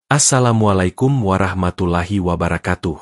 Assalamualaikum warahmatullahi wabarakatuh.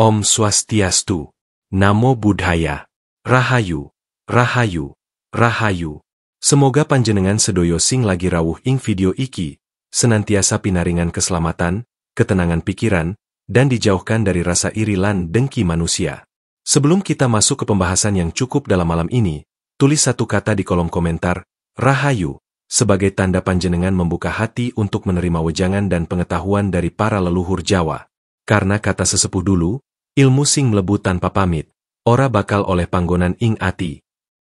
Om Swastiastu. Namo Buddhaya. Rahayu, Rahayu, Rahayu. Semoga panjenengan sedoyo sing lagi rawuh ing video iki, senantiasa pinaringan keselamatan, ketenangan pikiran, dan dijauhkan dari rasa iri lan dengki manusia. Sebelum kita masuk ke pembahasan yang cukup dalam malam ini, tulis satu kata di kolom komentar, Rahayu, sebagai tanda panjenengan membuka hati untuk menerima wejangan dan pengetahuan dari para leluhur Jawa. Karena kata sesepuh dulu, ilmu sing mlebu tanpa pamit, ora bakal oleh panggonan ing ati.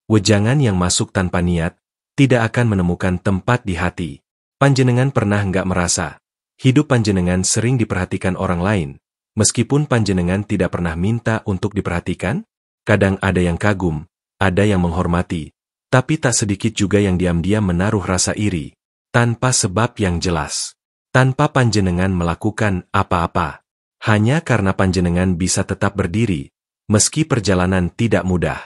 Wejangan yang masuk tanpa niat, tidak akan menemukan tempat di hati. Panjenengan pernah nggak merasa, hidup panjenengan sering diperhatikan orang lain, meskipun panjenengan tidak pernah minta untuk diperhatikan? Kadang ada yang kagum, ada yang menghormati, tapi tak sedikit juga yang diam-diam menaruh rasa iri, tanpa sebab yang jelas, tanpa panjenengan melakukan apa-apa, hanya karena panjenengan bisa tetap berdiri, meski perjalanan tidak mudah.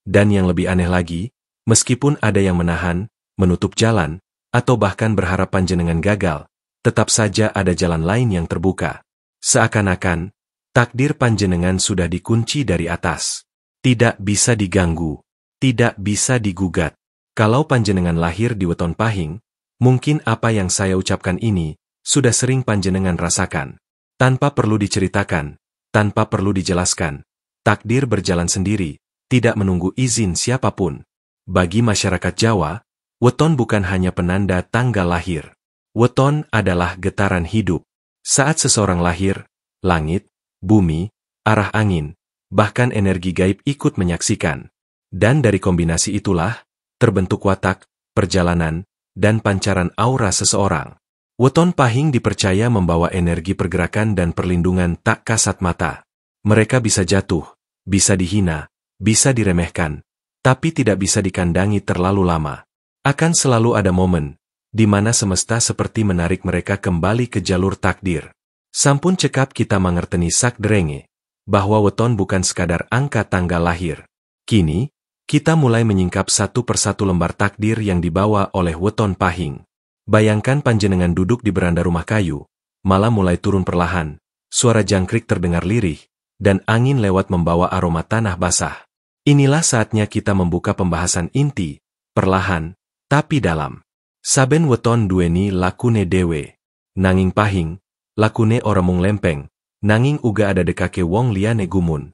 Dan yang lebih aneh lagi, meskipun ada yang menahan, menutup jalan, atau bahkan berharap panjenengan gagal, tetap saja ada jalan lain yang terbuka. Seakan-akan, takdir panjenengan sudah dikunci dari atas. Tidak bisa diganggu. Tidak bisa digugat. Kalau panjenengan lahir di weton pahing, mungkin apa yang saya ucapkan ini, sudah sering panjenengan rasakan. Tanpa perlu diceritakan, tanpa perlu dijelaskan, takdir berjalan sendiri, tidak menunggu izin siapapun. Bagi masyarakat Jawa, weton bukan hanya penanda tanggal lahir. Weton adalah getaran hidup. Saat seseorang lahir, langit, bumi, arah angin, bahkan energi gaib ikut menyaksikan. Dan dari kombinasi itulah, terbentuk watak, perjalanan, dan pancaran aura seseorang. Weton pahing dipercaya membawa energi pergerakan dan perlindungan tak kasat mata. Mereka bisa jatuh, bisa dihina, bisa diremehkan, tapi tidak bisa dikandangi terlalu lama. Akan selalu ada momen, di mana semesta seperti menarik mereka kembali ke jalur takdir. Sampun cekap kita mangerteni sak derenge, bahwa weton bukan sekadar angka tanggal lahir. Kini, kita mulai menyingkap satu persatu lembar takdir yang dibawa oleh weton pahing. Bayangkan panjenengan duduk di beranda rumah kayu, malam mulai turun perlahan, suara jangkrik terdengar lirih, dan angin lewat membawa aroma tanah basah. Inilah saatnya kita membuka pembahasan inti, perlahan, tapi dalam. Saben weton duweni lakune dewe. Nanging pahing, lakune ora mung lempeng, nanging uga ada dekake wong liyane gumun.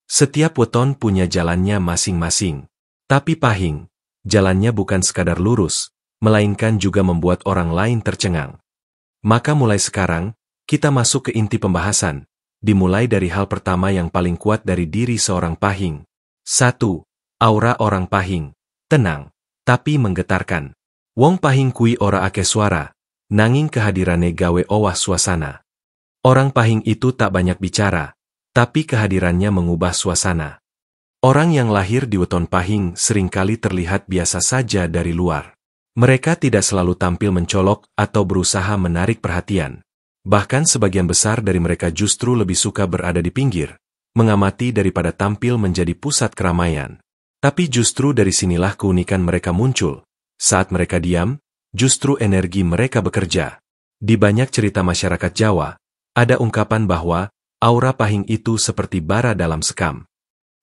Setiap weton punya jalannya masing-masing. Tapi pahing, jalannya bukan sekadar lurus, melainkan juga membuat orang lain tercengang. Maka mulai sekarang, kita masuk ke inti pembahasan, dimulai dari hal pertama yang paling kuat dari diri seorang pahing. 1. Aura orang pahing. Tenang, tapi menggetarkan. Wong pahing kui ora ake suara, nanging kehadirane gawe owah suasana. Orang pahing itu tak banyak bicara, tapi kehadirannya mengubah suasana. Orang yang lahir di weton pahing seringkali terlihat biasa saja dari luar. Mereka tidak selalu tampil mencolok atau berusaha menarik perhatian. Bahkan sebagian besar dari mereka justru lebih suka berada di pinggir, mengamati daripada tampil menjadi pusat keramaian. Tapi justru dari sinilah keunikan mereka muncul. Saat mereka diam, justru energi mereka bekerja. Di banyak cerita masyarakat Jawa, ada ungkapan bahwa aura pahing itu seperti bara dalam sekam.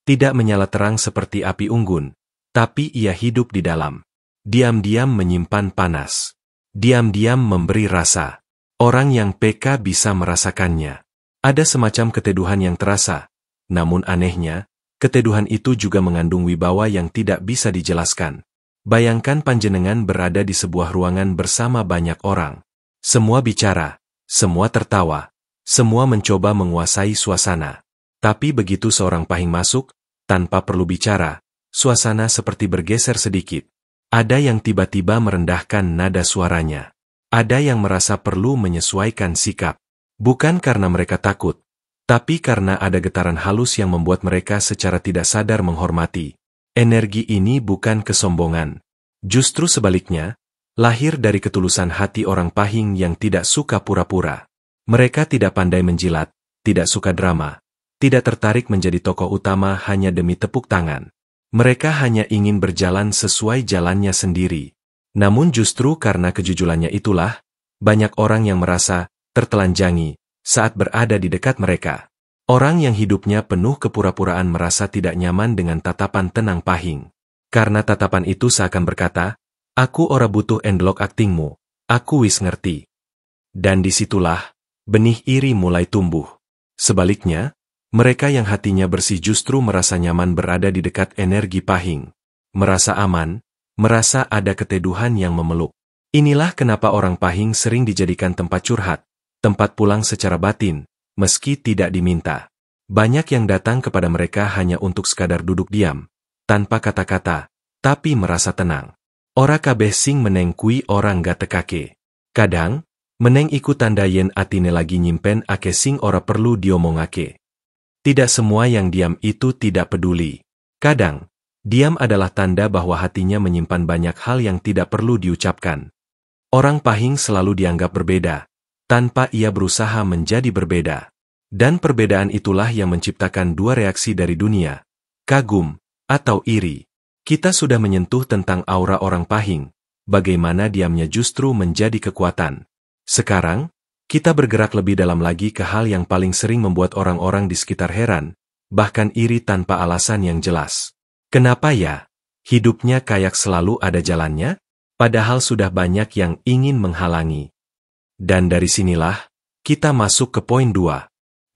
Tidak menyala terang seperti api unggun, tapi ia hidup di dalam. Diam-diam menyimpan panas. Diam-diam memberi rasa. Orang yang peka bisa merasakannya. Ada semacam keteduhan yang terasa. Namun anehnya, keteduhan itu juga mengandung wibawa yang tidak bisa dijelaskan. Bayangkan panjenengan berada di sebuah ruangan bersama banyak orang. Semua bicara, semua tertawa. Semua mencoba menguasai suasana. Tapi begitu seorang pahing masuk, tanpa perlu bicara, suasana seperti bergeser sedikit. Ada yang tiba-tiba merendahkan nada suaranya. Ada yang merasa perlu menyesuaikan sikap. Bukan karena mereka takut, tapi karena ada getaran halus yang membuat mereka secara tidak sadar menghormati. Energi ini bukan kesombongan. Justru sebaliknya, lahir dari ketulusan hati orang pahing yang tidak suka pura-pura. Mereka tidak pandai menjilat, tidak suka drama, tidak tertarik menjadi tokoh utama hanya demi tepuk tangan. Mereka hanya ingin berjalan sesuai jalannya sendiri. Namun justru karena kejujulannya itulah, banyak orang yang merasa tertelanjangi, saat berada di dekat mereka. Orang yang hidupnya penuh kepura-puraan merasa tidak nyaman dengan tatapan tenang Pahing. Karena tatapan itu seakan berkata, "Aku ora butuh endlok aktingmu, aku wis ngerti." Dan disitulah, benih iri mulai tumbuh. Sebaliknya, mereka yang hatinya bersih justru merasa nyaman berada di dekat energi Pahing. Merasa aman, merasa ada keteduhan yang memeluk. Inilah kenapa orang Pahing sering dijadikan tempat curhat, tempat pulang secara batin, meski tidak diminta. Banyak yang datang kepada mereka hanya untuk sekadar duduk diam, tanpa kata-kata, tapi merasa tenang. Ora kabeh sing meneng kui orang gak tekake. Kadang, meneng iku tanda yen atine lagi nyimpen ake sing ora perlu diomongake. Tidak semua yang diam itu tidak peduli. Kadang, diam adalah tanda bahwa hatinya menyimpan banyak hal yang tidak perlu diucapkan. Orang Pahing selalu dianggap berbeda, tanpa ia berusaha menjadi berbeda. Dan perbedaan itulah yang menciptakan dua reaksi dari dunia, kagum, atau iri. Kita sudah menyentuh tentang aura orang Pahing, bagaimana diamnya justru menjadi kekuatan. Sekarang, kita bergerak lebih dalam lagi ke hal yang paling sering membuat orang-orang di sekitar heran, bahkan iri tanpa alasan yang jelas. Kenapa ya? Hidupnya kayak selalu ada jalannya, padahal sudah banyak yang ingin menghalangi. Dan dari sinilah, kita masuk ke poin 2.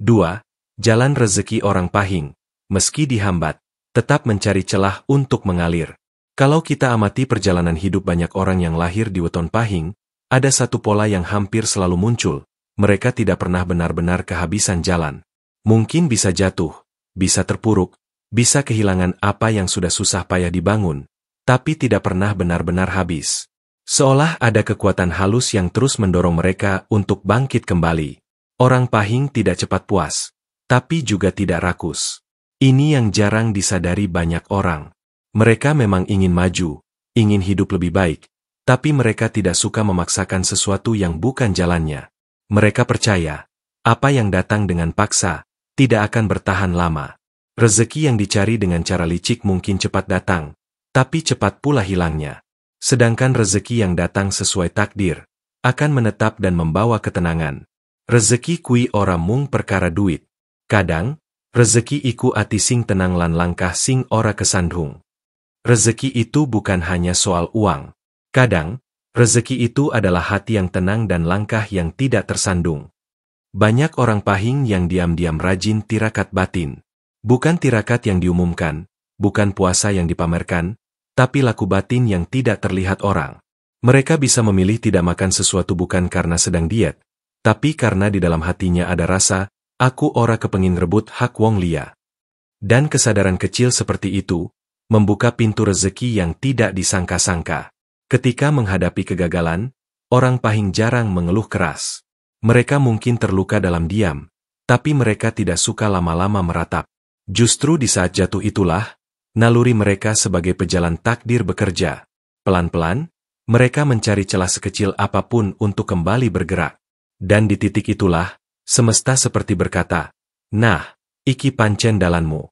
2. Jalan rezeki orang Pahing, meski dihambat, tetap mencari celah untuk mengalir. Kalau kita amati perjalanan hidup banyak orang yang lahir di weton Pahing, ada satu pola yang hampir selalu muncul, mereka tidak pernah benar-benar kehabisan jalan. Mungkin bisa jatuh, bisa terpuruk, bisa kehilangan apa yang sudah susah payah dibangun, tapi tidak pernah benar-benar habis. Seolah ada kekuatan halus yang terus mendorong mereka untuk bangkit kembali. Orang Pahing tidak cepat puas, tapi juga tidak rakus. Ini yang jarang disadari banyak orang. Mereka memang ingin maju, ingin hidup lebih baik, tapi mereka tidak suka memaksakan sesuatu yang bukan jalannya. Mereka percaya, apa yang datang dengan paksa, tidak akan bertahan lama. Rezeki yang dicari dengan cara licik mungkin cepat datang, tapi cepat pula hilangnya. Sedangkan rezeki yang datang sesuai takdir, akan menetap dan membawa ketenangan. Rezeki kui ora mung perkara duit. Kadang, rezeki iku ati sing tenang lan langkah sing ora kesandhung. Rezeki itu bukan hanya soal uang. Kadang, rezeki itu adalah hati yang tenang dan langkah yang tidak tersandung. Banyak orang Pahing yang diam-diam rajin tirakat batin. Bukan tirakat yang diumumkan, bukan puasa yang dipamerkan, tapi laku batin yang tidak terlihat orang. Mereka bisa memilih tidak makan sesuatu bukan karena sedang diet, tapi karena di dalam hatinya ada rasa, aku ora kepengin rebut hak wong liya. Dan kesadaran kecil seperti itu, membuka pintu rezeki yang tidak disangka-sangka. Ketika menghadapi kegagalan, orang Pahing jarang mengeluh keras. Mereka mungkin terluka dalam diam, tapi mereka tidak suka lama-lama meratap. Justru di saat jatuh itulah, naluri mereka sebagai pejalan takdir bekerja. Pelan-pelan, mereka mencari celah sekecil apapun untuk kembali bergerak. Dan di titik itulah, semesta seperti berkata, "Nah, iki pancen dalanmu."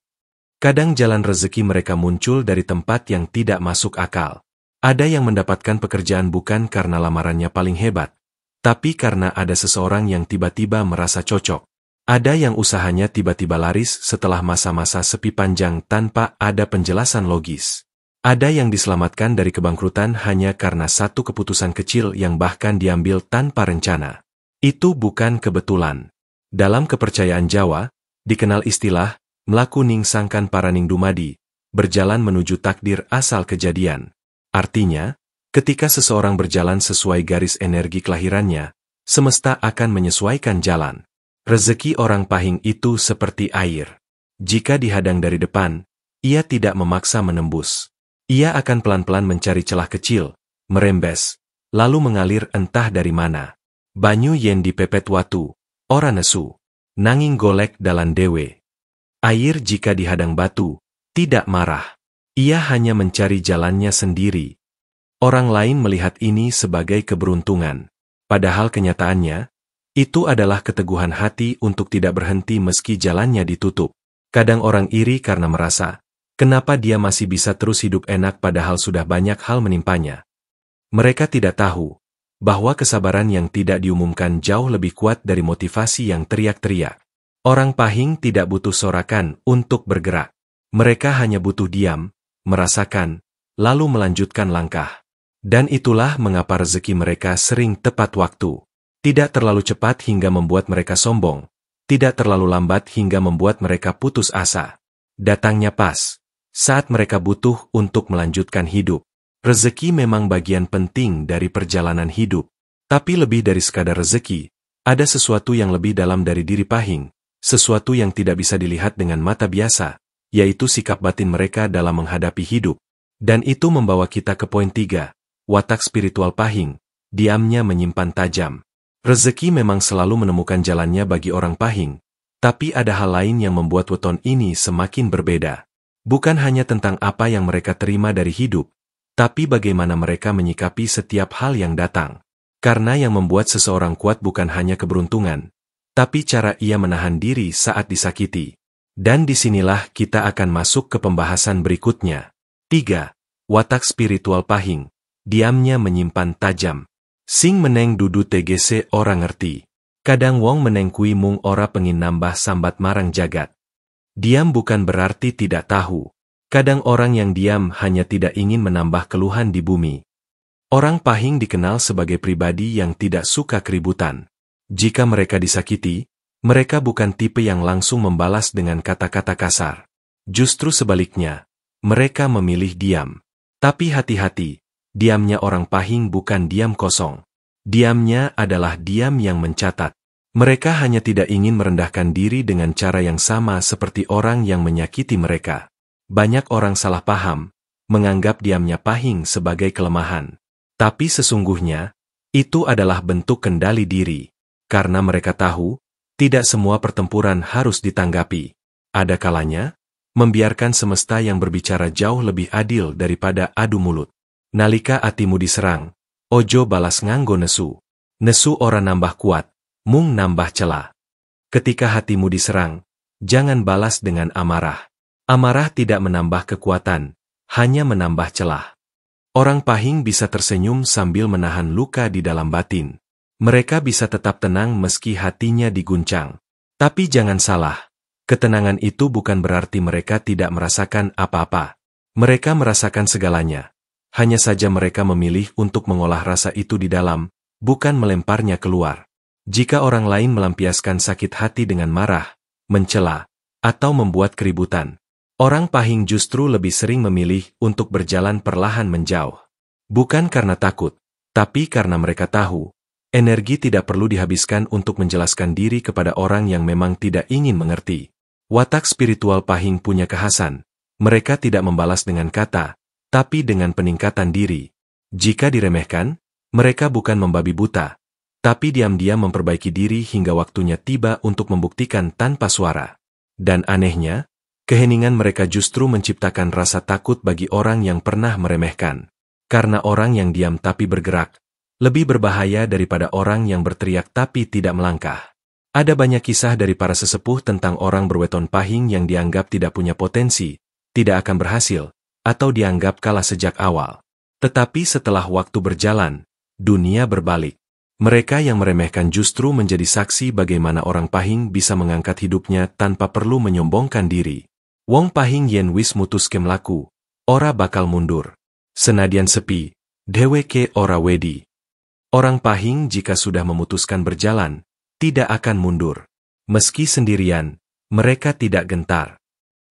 Kadang jalan rezeki mereka muncul dari tempat yang tidak masuk akal. Ada yang mendapatkan pekerjaan bukan karena lamarannya paling hebat, tapi karena ada seseorang yang tiba-tiba merasa cocok. Ada yang usahanya tiba-tiba laris setelah masa-masa sepi panjang tanpa ada penjelasan logis. Ada yang diselamatkan dari kebangkrutan hanya karena satu keputusan kecil yang bahkan diambil tanpa rencana. Itu bukan kebetulan. Dalam kepercayaan Jawa, dikenal istilah, mlaku ning sangkan paraning dumadi, berjalan menuju takdir asal kejadian. Artinya, ketika seseorang berjalan sesuai garis energi kelahirannya, semesta akan menyesuaikan jalan. Rezeki orang Pahing itu seperti air. Jika dihadang dari depan, ia tidak memaksa menembus. Ia akan pelan-pelan mencari celah kecil, merembes, lalu mengalir entah dari mana. Banyu yen dipepet watu, ora nesu, nanging golek dalan dewe. Air jika dihadang batu, tidak marah. Ia hanya mencari jalannya sendiri. Orang lain melihat ini sebagai keberuntungan. Padahal kenyataannya, itu adalah keteguhan hati untuk tidak berhenti meski jalannya ditutup. Kadang orang iri karena merasa, kenapa dia masih bisa terus hidup enak padahal sudah banyak hal menimpanya. Mereka tidak tahu bahwa kesabaran yang tidak diumumkan jauh lebih kuat dari motivasi yang teriak-teriak. Orang Pahing tidak butuh sorakan untuk bergerak. Mereka hanya butuh diam, merasakan, lalu melanjutkan langkah. Dan itulah mengapa rezeki mereka sering tepat waktu. Tidak terlalu cepat hingga membuat mereka sombong. Tidak terlalu lambat hingga membuat mereka putus asa. Datangnya pas, saat mereka butuh untuk melanjutkan hidup. Rezeki memang bagian penting dari perjalanan hidup. Tapi lebih dari sekadar rezeki, ada sesuatu yang lebih dalam dari diri Pahing, sesuatu yang tidak bisa dilihat dengan mata biasa, yaitu sikap batin mereka dalam menghadapi hidup. Dan itu membawa kita ke poin 3, watak spiritual Pahing, diamnya menyimpan tajam. Rezeki memang selalu menemukan jalannya bagi orang Pahing, tapi ada hal lain yang membuat weton ini semakin berbeda. Bukan hanya tentang apa yang mereka terima dari hidup, tapi bagaimana mereka menyikapi setiap hal yang datang. Karena yang membuat seseorang kuat bukan hanya keberuntungan, tapi cara ia menahan diri saat disakiti. Dan disinilah kita akan masuk ke pembahasan berikutnya. 3. Watak spiritual Pahing, diamnya menyimpan tajam. Sing meneng dudu TGC orang ngerti. Kadang wong meneng kui mung ora pengin nambah sambat marang jagat. Diam bukan berarti tidak tahu. Kadang orang yang diam hanya tidak ingin menambah keluhan di bumi. Orang Pahing dikenal sebagai pribadi yang tidak suka keributan. Jika mereka disakiti, mereka bukan tipe yang langsung membalas dengan kata-kata kasar. Justru sebaliknya, mereka memilih diam. Tapi hati-hati. Diamnya orang Pahing bukan diam kosong. Diamnya adalah diam yang mencatat. Mereka hanya tidak ingin merendahkan diri dengan cara yang sama seperti orang yang menyakiti mereka. Banyak orang salah paham, menganggap diamnya Pahing sebagai kelemahan. Tapi sesungguhnya, itu adalah bentuk kendali diri. Karena mereka tahu, tidak semua pertempuran harus ditanggapi. Ada kalanya, membiarkan semesta yang berbicara jauh lebih adil daripada adu mulut. Nalika atimu diserang, ojo balas nganggo nesu. Nesu ora nambah kuat, mung nambah celah. Ketika hatimu diserang, jangan balas dengan amarah. Amarah tidak menambah kekuatan, hanya menambah celah. Orang Pahing bisa tersenyum sambil menahan luka di dalam batin. Mereka bisa tetap tenang meski hatinya diguncang. Tapi jangan salah, ketenangan itu bukan berarti mereka tidak merasakan apa-apa. Mereka merasakan segalanya. Hanya saja mereka memilih untuk mengolah rasa itu di dalam, bukan melemparnya keluar. Jika orang lain melampiaskan sakit hati dengan marah, mencela, atau membuat keributan, orang Pahing justru lebih sering memilih untuk berjalan perlahan menjauh. Bukan karena takut, tapi karena mereka tahu, energi tidak perlu dihabiskan untuk menjelaskan diri kepada orang yang memang tidak ingin mengerti. Watak spiritual Pahing punya kekhasan, mereka tidak membalas dengan kata, tapi dengan peningkatan diri. Jika diremehkan, mereka bukan membabi buta, tapi diam-diam memperbaiki diri hingga waktunya tiba untuk membuktikan tanpa suara. Dan anehnya, keheningan mereka justru menciptakan rasa takut bagi orang yang pernah meremehkan. Karena orang yang diam tapi bergerak, lebih berbahaya daripada orang yang berteriak tapi tidak melangkah. Ada banyak kisah dari para sesepuh tentang orang berweton Pahing yang dianggap tidak punya potensi, tidak akan berhasil, atau dianggap kalah sejak awal. Tetapi setelah waktu berjalan, dunia berbalik. Mereka yang meremehkan justru menjadi saksi bagaimana orang Pahing bisa mengangkat hidupnya tanpa perlu menyombongkan diri. Wong Pahing yen wis mutuske mlaku, ora bakal mundur. Senadyan sepi, dheweke ora wedi. Orang Pahing jika sudah memutuskan berjalan, tidak akan mundur. Meski sendirian, mereka tidak gentar.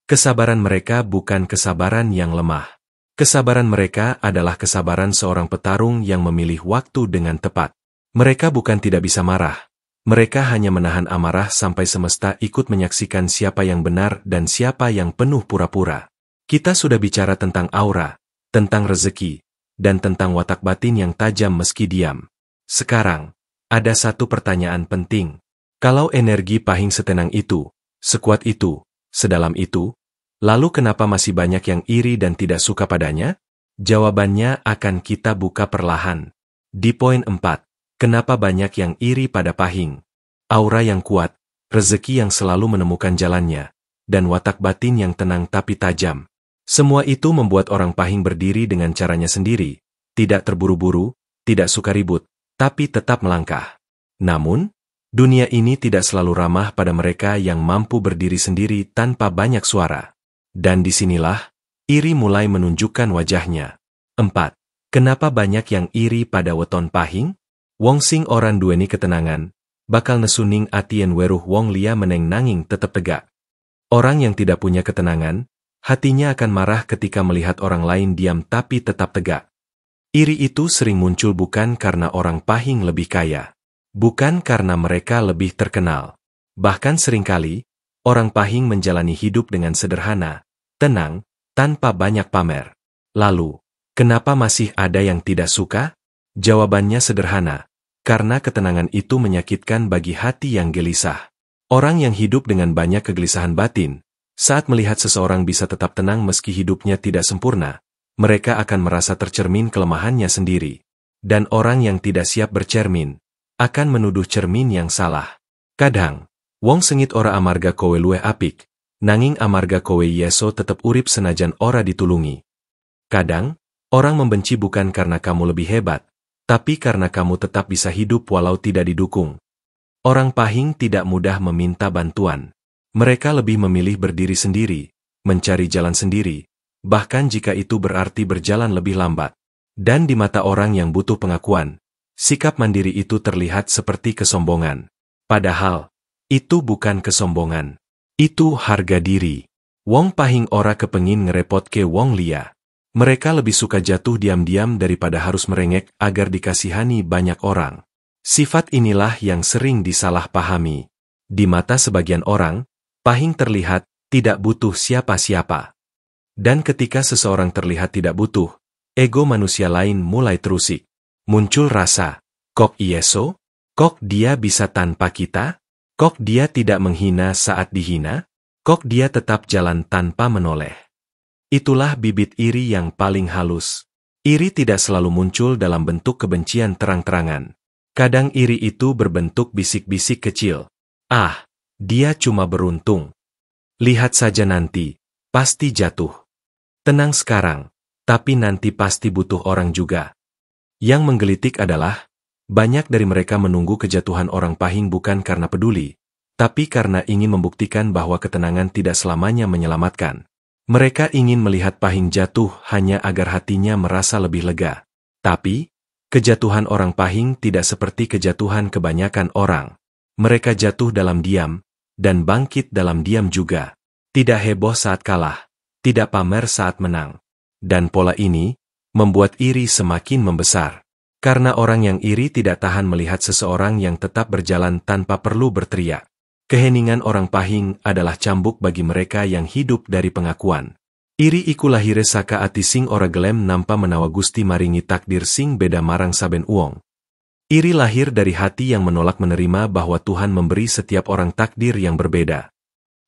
Kesabaran mereka bukan kesabaran yang lemah. Kesabaran mereka adalah kesabaran seorang petarung yang memilih waktu dengan tepat. Mereka bukan tidak bisa marah. Mereka hanya menahan amarah sampai semesta ikut menyaksikan siapa yang benar dan siapa yang penuh pura-pura. Kita sudah bicara tentang aura, tentang rezeki, dan tentang watak batin yang tajam meski diam. Sekarang, ada satu pertanyaan penting. Kalau energi Pahing setenang itu, sekuat itu, sedalam itu, lalu kenapa masih banyak yang iri dan tidak suka padanya? Jawabannya akan kita buka perlahan. Di poin 4, kenapa banyak yang iri pada Pahing? Aura yang kuat, rezeki yang selalu menemukan jalannya, dan watak batin yang tenang tapi tajam. Semua itu membuat orang Pahing berdiri dengan caranya sendiri, tidak terburu-buru, tidak suka ribut, tapi tetap melangkah. Namun, dunia ini tidak selalu ramah pada mereka yang mampu berdiri sendiri tanpa banyak suara. Dan disinilah, iri mulai menunjukkan wajahnya. 4. Kenapa banyak yang iri pada weton pahing? Wong sing oran duweni ketenangan, bakal nesuning atien weruh wong lia meneng nanging tetep tegak. Orang yang tidak punya ketenangan, hatinya akan marah ketika melihat orang lain diam tapi tetap tegak. Iri itu sering muncul bukan karena orang pahing lebih kaya, bukan karena mereka lebih terkenal. Bahkan seringkali, orang pahing menjalani hidup dengan sederhana, tenang, tanpa banyak pamer. Lalu, kenapa masih ada yang tidak suka? Jawabannya sederhana, karena ketenangan itu menyakitkan bagi hati yang gelisah. Orang yang hidup dengan banyak kegelisahan batin, saat melihat seseorang bisa tetap tenang meski hidupnya tidak sempurna, mereka akan merasa tercermin kelemahannya sendiri. Dan orang yang tidak siap bercermin, akan menuduh cermin yang salah. Kadang, wong sengit ora amarga kowe luwih apik, nanging amarga kowe yeso tetep urip senajan ora ditulungi. Kadang, orang membenci bukan karena kamu lebih hebat, tapi karena kamu tetap bisa hidup walau tidak didukung. Orang pahing tidak mudah meminta bantuan. Mereka lebih memilih berdiri sendiri, mencari jalan sendiri, bahkan jika itu berarti berjalan lebih lambat. Dan di mata orang yang butuh pengakuan, sikap mandiri itu terlihat seperti kesombongan. Padahal, itu bukan kesombongan. Itu harga diri. Wong pahing ora kepengin ngerepotke wong lia. Mereka lebih suka jatuh diam-diam daripada harus merengek agar dikasihani banyak orang. Sifat inilah yang sering disalahpahami. Di mata sebagian orang, pahing terlihat tidak butuh siapa-siapa. Dan ketika seseorang terlihat tidak butuh, ego manusia lain mulai terusik. Muncul rasa, kok yeso? Kok dia bisa tanpa kita? Kok dia tidak menghina saat dihina? Kok dia tetap jalan tanpa menoleh? Itulah bibit iri yang paling halus. Iri tidak selalu muncul dalam bentuk kebencian terang-terangan. Kadang iri itu berbentuk bisik-bisik kecil. Ah, dia cuma beruntung. Lihat saja nanti, pasti jatuh. Tenang sekarang, tapi nanti pasti butuh orang juga. Yang menggelitik adalah, banyak dari mereka menunggu kejatuhan orang pahing bukan karena peduli, tapi karena ingin membuktikan bahwa ketenangan tidak selamanya menyelamatkan. Mereka ingin melihat pahing jatuh hanya agar hatinya merasa lebih lega. Tapi, kejatuhan orang pahing tidak seperti kejatuhan kebanyakan orang. Mereka jatuh dalam diam, dan bangkit dalam diam juga. Tidak heboh saat kalah, tidak pamer saat menang. Dan pola ini, membuat iri semakin membesar. Karena orang yang iri tidak tahan melihat seseorang yang tetap berjalan tanpa perlu berteriak. Keheningan orang pahing adalah cambuk bagi mereka yang hidup dari pengakuan. Iri iku lahire saka ati sing ora gelem nampa menawa Gusti maringi takdir sing beda marang saben uwong. Iri lahir dari hati yang menolak menerima bahwa Tuhan memberi setiap orang takdir yang berbeda.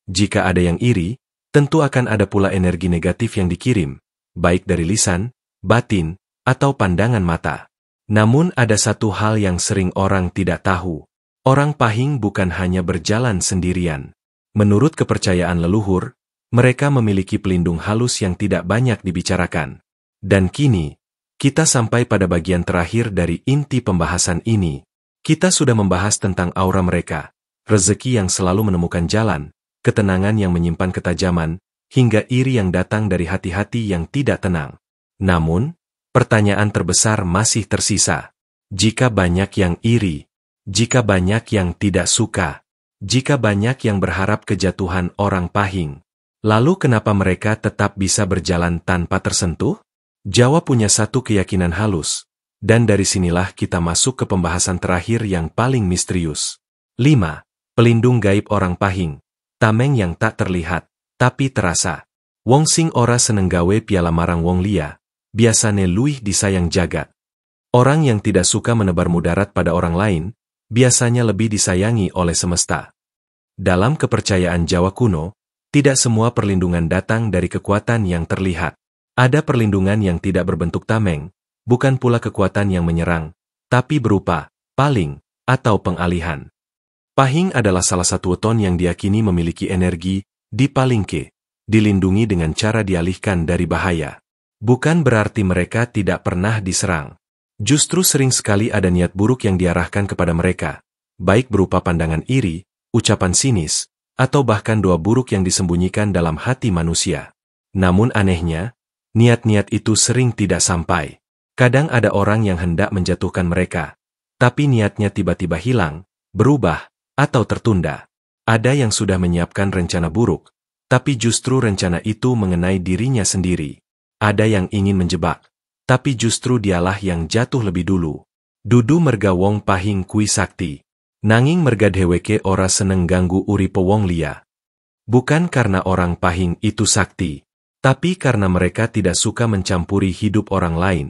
Jika ada yang iri, tentu akan ada pula energi negatif yang dikirim, baik dari lisan, batin, atau pandangan mata. Namun ada satu hal yang sering orang tidak tahu. Orang pahing bukan hanya berjalan sendirian. Menurut kepercayaan leluhur, mereka memiliki pelindung halus yang tidak banyak dibicarakan. Dan kini, kita sampai pada bagian terakhir dari inti pembahasan ini. Kita sudah membahas tentang aura mereka, rezeki yang selalu menemukan jalan, ketenangan yang menyimpan ketajaman, hingga iri yang datang dari hati-hati yang tidak tenang. Namun, pertanyaan terbesar masih tersisa. Jika banyak yang iri, jika banyak yang tidak suka, jika banyak yang berharap kejatuhan orang pahing, lalu kenapa mereka tetap bisa berjalan tanpa tersentuh? Jawa punya satu keyakinan halus, dan dari sinilah kita masuk ke pembahasan terakhir yang paling misterius. 5. Pelindung gaib orang pahing. Tameng yang tak terlihat, tapi terasa. Wong sing ora seneng gawe piala marang wong lia, biasane luih disayang jagat. Orang yang tidak suka menebar mudarat pada orang lain, biasanya lebih disayangi oleh semesta. Dalam kepercayaan Jawa kuno, tidak semua perlindungan datang dari kekuatan yang terlihat. Ada perlindungan yang tidak berbentuk tameng, bukan pula kekuatan yang menyerang, tapi berupa paling atau pengalihan. Pahing adalah salah satu weton yang diyakini memiliki energi dipalingke, dilindungi dengan cara dialihkan dari bahaya. Bukan berarti mereka tidak pernah diserang. Justru sering sekali ada niat buruk yang diarahkan kepada mereka, baik berupa pandangan iri, ucapan sinis, atau bahkan doa buruk yang disembunyikan dalam hati manusia. Namun anehnya, niat-niat itu sering tidak sampai. Kadang ada orang yang hendak menjatuhkan mereka, tapi niatnya tiba-tiba hilang, berubah, atau tertunda. Ada yang sudah menyiapkan rencana buruk, tapi justru rencana itu mengenai dirinya sendiri. Ada yang ingin menjebak, tapi justru dialah yang jatuh lebih dulu. Dudu merga wong pahing kui sakti. Nanging merga dheweke ora seneng ganggu uripe wong liya. Bukan karena orang pahing itu sakti, tapi karena mereka tidak suka mencampuri hidup orang lain.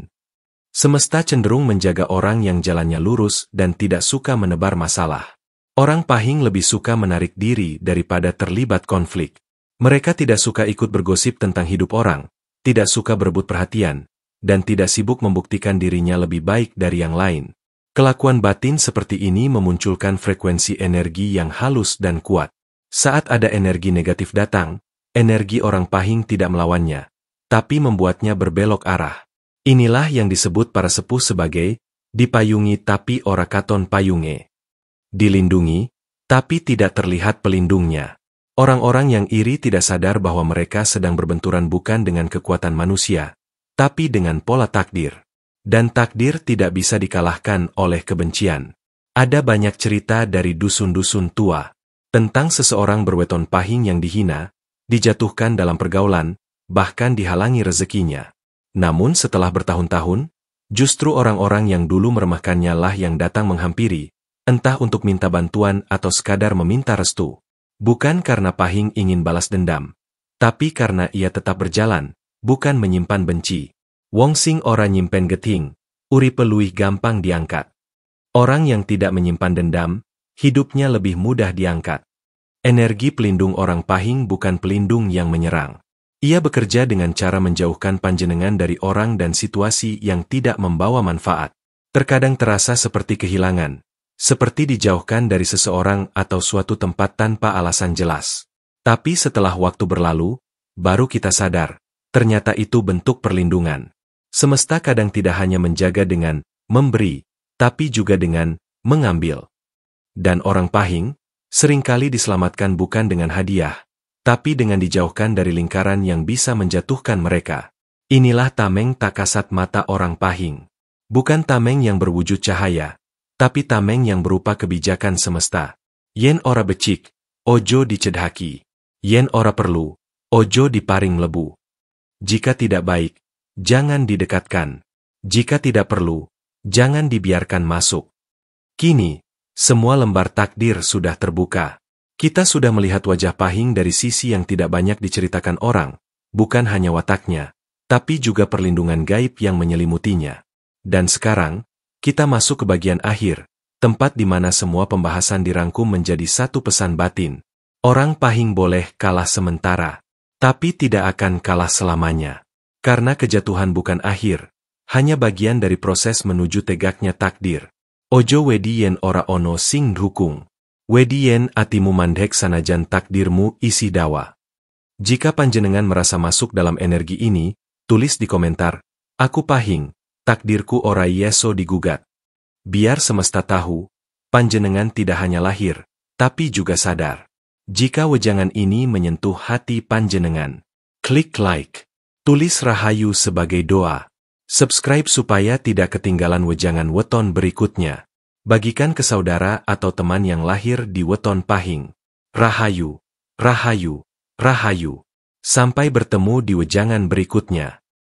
Semesta cenderung menjaga orang yang jalannya lurus dan tidak suka menebar masalah. Orang pahing lebih suka menarik diri daripada terlibat konflik. Mereka tidak suka ikut bergosip tentang hidup orang, tidak suka berebut perhatian, dan tidak sibuk membuktikan dirinya lebih baik dari yang lain. Kelakuan batin seperti ini memunculkan frekuensi energi yang halus dan kuat. Saat ada energi negatif datang, energi orang pahing tidak melawannya, tapi membuatnya berbelok arah. Inilah yang disebut para sepuh sebagai dipayungi tapi ora katon payunge. Dilindungi, tapi tidak terlihat pelindungnya. Orang-orang yang iri tidak sadar bahwa mereka sedang berbenturan bukan dengan kekuatan manusia, tapi dengan pola takdir. Dan takdir tidak bisa dikalahkan oleh kebencian. Ada banyak cerita dari dusun-dusun tua tentang seseorang berweton pahing yang dihina, dijatuhkan dalam pergaulan, bahkan dihalangi rezekinya. Namun setelah bertahun-tahun, justru orang-orang yang dulu meremehkannya lah yang datang menghampiri, entah untuk minta bantuan atau sekadar meminta restu. Bukan karena pahing ingin balas dendam, tapi karena ia tetap berjalan, bukan menyimpan benci. Wong sing ora nyimpen geting, uripe luwih gampang diangkat. Orang yang tidak menyimpan dendam, hidupnya lebih mudah diangkat. Energi pelindung orang pahing bukan pelindung yang menyerang. Ia bekerja dengan cara menjauhkan panjenengan dari orang dan situasi yang tidak membawa manfaat. Terkadang terasa seperti kehilangan, seperti dijauhkan dari seseorang atau suatu tempat tanpa alasan jelas. Tapi setelah waktu berlalu, baru kita sadar, ternyata itu bentuk perlindungan. Semesta kadang tidak hanya menjaga dengan memberi, tapi juga dengan mengambil. Dan orang pahing seringkali diselamatkan bukan dengan hadiah, tapi dengan dijauhkan dari lingkaran yang bisa menjatuhkan mereka. Inilah tameng tak kasat mata orang pahing. Bukan tameng yang berwujud cahaya, tapi tameng yang berupa kebijakan semesta. Yen ora becik, ojo dicedhaki. Yen ora perlu, ojo diparing lebu. Jika tidak baik, jangan didekatkan. Jika tidak perlu, jangan dibiarkan masuk. Kini, semua lembar takdir sudah terbuka. Kita sudah melihat wajah pahing dari sisi yang tidak banyak diceritakan orang, bukan hanya wataknya, tapi juga perlindungan gaib yang menyelimutinya. Dan sekarang, kita masuk ke bagian akhir, tempat di mana semua pembahasan dirangkum menjadi satu pesan batin. Orang pahing boleh kalah sementara, tapi tidak akan kalah selamanya. Karena kejatuhan bukan akhir, hanya bagian dari proses menuju tegaknya takdir. Ojo wedi yen ora ono sing dhukung. Wedi yen atimu mandhek sanajan takdirmu isi dawa. Jika panjenengan merasa masuk dalam energi ini, tulis di komentar, aku pahing, takdirku ora yeso digugat. Biar semesta tahu, panjenengan tidak hanya lahir, tapi juga sadar. Jika wejangan ini menyentuh hati panjenengan, klik like, tulis Rahayu sebagai doa. Subscribe supaya tidak ketinggalan wejangan weton berikutnya. Bagikan ke saudara atau teman yang lahir di weton pahing. Rahayu, Rahayu, Rahayu. Sampai bertemu di wejangan berikutnya.